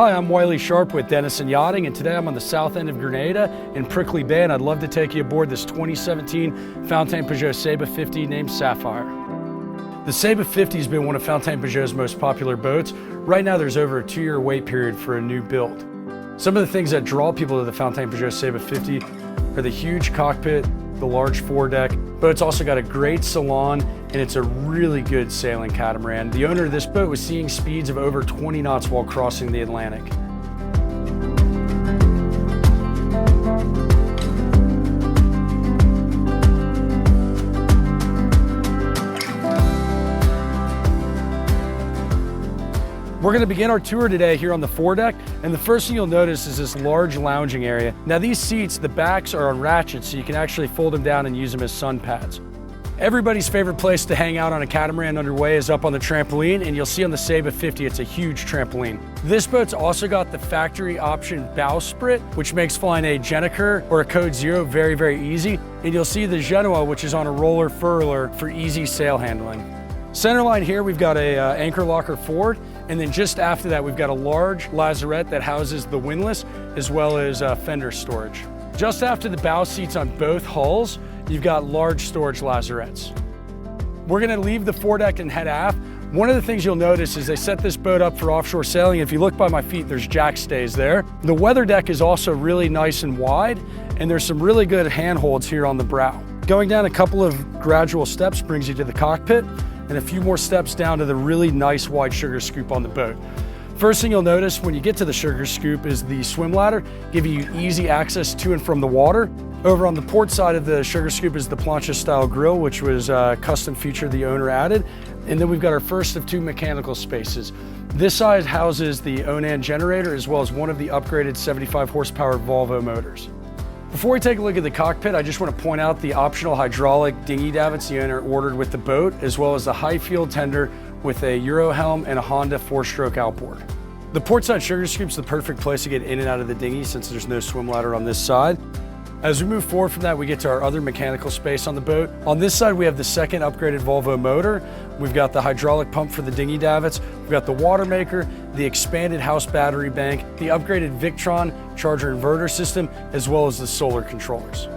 Hi, I'm Wiley Sharp with Dennison Yachting, and today I'm on the south end of Grenada in Prickly Bay, and I'd love to take you aboard this 2017 Fountaine Pajot Saba 50 named Safrire. The Saba 50 has been one of Fountaine Pajot's most popular boats. Right now there's over a 2-year wait period for a new build. Some of the things that draw people to the Fountaine Pajot Saba 50 are the huge cockpit, the large foredeck. Boat's also got a great salon, and it's a really good sailing catamaran. The owner of this boat was seeing speeds of over 20 knots while crossing the Atlantic. We're going to begin our tour today here on the foredeck, and the first thing you'll notice is this large lounging area. Now these seats, the backs are on ratchets, so you can actually fold them down and use them as sun pads. Everybody's favorite place to hang out on a catamaran underway is up on the trampoline, and you'll see on the Saba 50 it's a huge trampoline. This boat's also got the factory option bowsprit, which makes flying a Gennaker or a Code Zero very, very easy. And you'll see the Genoa, which is on a roller furler for easy sail handling. Centerline here, we've got a anchor locker forward, and then just after that we've got a large lazarette that houses the windlass as well as fender storage. Just after the bow seats on both hulls, you've got large storage lazarettes. We're going to leave the foredeck and head aft. One of the things you'll notice is they set this boat up for offshore sailing. If you look by my feet, there's jack stays there. The weather deck is also really nice and wide, and there's some really good handholds here on the brow. Going down a couple of gradual steps brings you to the cockpit, and a few more steps down to the really nice wide sugar scoop on the boat. First thing you'll notice when you get to the sugar scoop is the swim ladder, giving you easy access to and from the water. Over on the port side of the sugar scoop is the plancha style grill, which was a custom feature the owner added. And then we've got our first of 2 mechanical spaces. This side houses the Onan generator as well as one of the upgraded 75 horsepower Volvo motors. Before we take a look at the cockpit, I just want to point out the optional hydraulic dinghy davits the owner ordered with the boat, as well as the high field tender with a Euro Helm and a Honda 4-stroke outboard. The portside sugar scoop's the perfect place to get in and out of the dinghy since there's no swim ladder on this side. As we move forward from that, we get to our other mechanical space on the boat. On this side, we have the second upgraded Volvo motor. We've got the hydraulic pump for the dinghy davits. We've got the water maker, the expanded house battery bank, the upgraded Victron charger inverter system, as well as the solar controllers.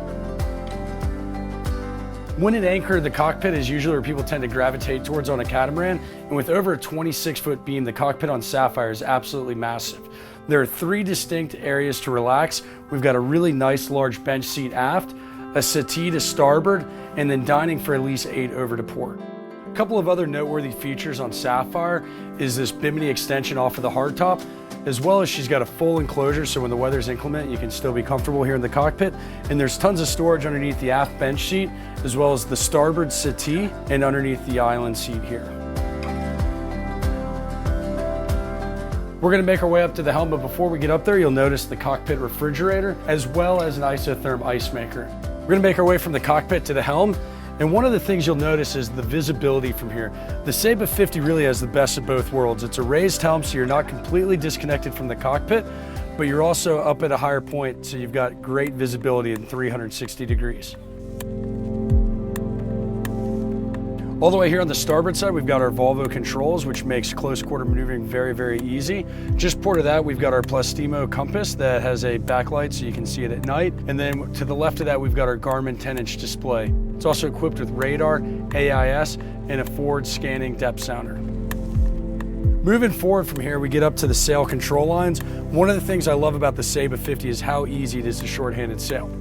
When at anchor, the cockpit is usually where people tend to gravitate towards on a catamaran, and with over a 26-foot beam, the cockpit on Safrire is absolutely massive. There are 3 distinct areas to relax. We've got a really nice large bench seat aft, a settee to starboard, and then dining for at least 8 over to port. A couple of other noteworthy features on Safrire is this bimini extension off of the hardtop, as well as she's got a full enclosure so when the weather's inclement you can still be comfortable here in the cockpit. And there's tons of storage underneath the aft bench seat, as well as the starboard settee and underneath the island seat here. We're going to make our way up to the helm, but before we get up there, you'll notice the cockpit refrigerator, as well as an isotherm ice maker. We're going to make our way from the cockpit to the helm, and one of the things you'll notice is the visibility from here. The Saba 50 really has the best of both worlds. It's a raised helm, so you're not completely disconnected from the cockpit, but you're also up at a higher point, so you've got great visibility in 360 degrees. All the way here on the starboard side, we've got our Volvo controls, which makes close quarter maneuvering very, very easy. Just port of that, we've got our Plastimo compass that has a backlight so you can see it at night. And then to the left of that, we've got our Garmin 10-inch display. It's also equipped with radar, AIS, and a forward scanning depth sounder. Moving forward from here, we get up to the sail control lines. One of the things I love about the Saba 50 is how easy it is to short-handed sail.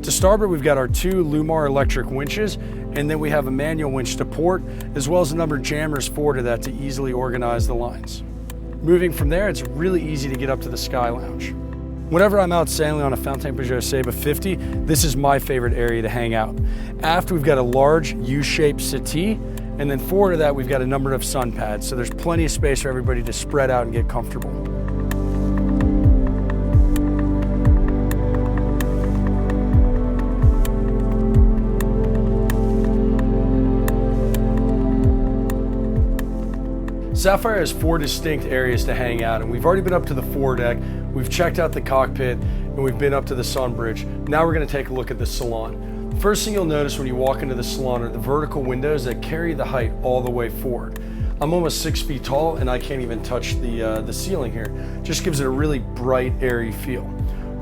To starboard, we've got our 2 Lumar electric winches, and then we have a manual winch to port, as well as a number of jammers forward of that to easily organize the lines. Moving from there, it's really easy to get up to the Sky Lounge. Whenever I'm out sailing on a Fountaine Pajot Saba 50, this is my favorite area to hang out. Aft, we've got a large U-shaped settee, and then forward of that, we've got a number of sun pads, so there's plenty of space for everybody to spread out and get comfortable. Safrire has 4 distinct areas to hang out, and we've already been up to the foredeck, we've checked out the cockpit, and we've been up to the sun bridge. Now we're going to take a look at the salon. First thing you'll notice when you walk into the salon are the vertical windows that carry the height all the way forward. I'm almost 6 feet tall and I can't even touch the ceiling here. Just gives it a really bright, airy feel.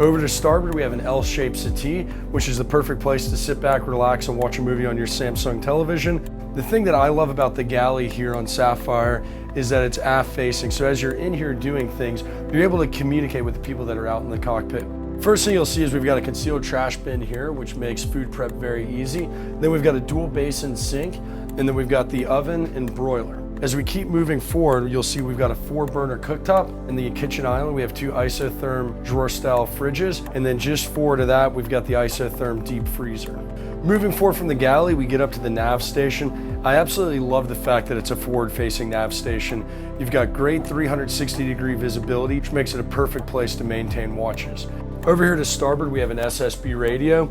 Over to starboard, we have an L-shaped settee, which is the perfect place to sit back, relax, and watch a movie on your Samsung television. The thing that I love about the galley here on Safrire is that it's aft facing. So as you're in here doing things, you're able to communicate with the people that are out in the cockpit. First thing you'll see is we've got a concealed trash bin here, which makes food prep very easy. Then we've got a dual basin sink, and then we've got the oven and broiler. As we keep moving forward, you'll see we've got a 4-burner cooktop. In the kitchen island, we have 2 isotherm drawer-style fridges, and then just forward of that, we've got the isotherm deep freezer. Moving forward from the galley, we get up to the Nav Station. I absolutely love the fact that it's a forward-facing Nav Station. You've got great 360-degree visibility, which makes it a perfect place to maintain watches. Over here to starboard, we have an SSB radio.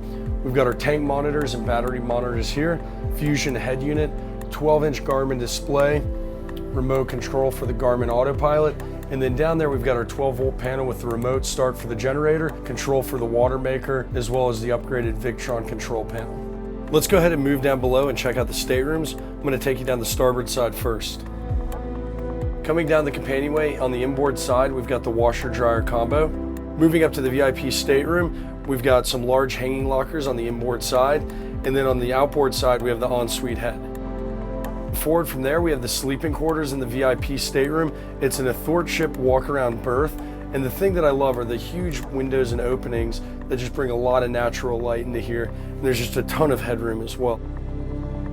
We've got our tank monitors and battery monitors here, Fusion head unit, 12-inch Garmin display, remote control for the Garmin autopilot, and then down there we've got our 12-volt panel with the remote start for the generator, control for the water maker, as well as the upgraded Victron control panel. Let's go ahead and move down below and check out the staterooms. I'm going to take you down the starboard side first. Coming down the companionway, on the inboard side, we've got the washer-dryer combo. Moving up to the VIP stateroom, we've got some large hanging lockers on the inboard side, and then on the outboard side, we have the ensuite head. Forward from there, we have the sleeping quarters in the VIP stateroom. It's an athwartship walk-around berth, and the thing that I love are the huge windows and openings that just bring a lot of natural light into here, and there's just a ton of headroom as well.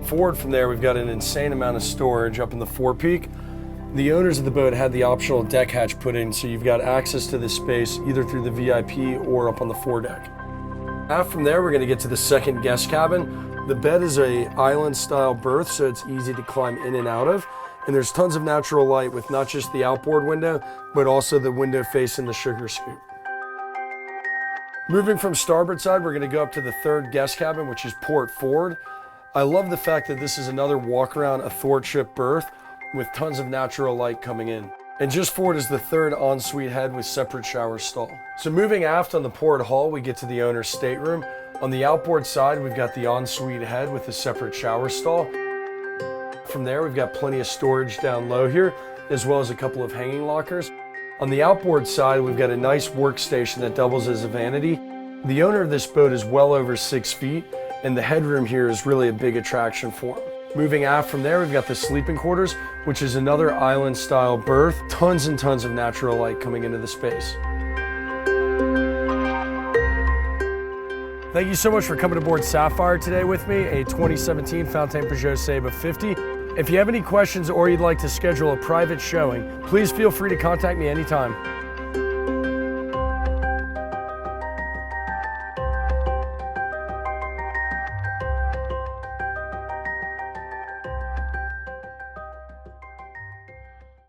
Forward from there, we've got an insane amount of storage up in the forepeak. The owners of the boat had the optional deck hatch put in, so you've got access to this space either through the VIP or up on the foredeck. Aft from there, we're going to get to the second guest cabin. The bed is a island-style berth, so it's easy to climb in and out of. And there's tons of natural light with not just the outboard window, but also the window facing the sugar scoop. Moving from starboard side, we're going to go up to the third guest cabin, which is port forward. I love the fact that this is another walk-around athwartship berth with tons of natural light coming in. And just forward is the third ensuite head with separate shower stall. So moving aft on the port hull, we get to the owner's stateroom. On the outboard side, we've got the ensuite head with a separate shower stall. From there, we've got plenty of storage down low here, as well as a couple of hanging lockers. On the outboard side, we've got a nice workstation that doubles as a vanity. The owner of this boat is well over 6 feet, and the headroom here is really a big attraction for him. Moving aft from there, we've got the sleeping quarters, which is another island-style berth. Tons and tons of natural light coming into the space. Thank you so much for coming aboard Safrire today with me, a 2017 Fountaine Pajot Saba 50. If you have any questions or you'd like to schedule a private showing, please feel free to contact me anytime.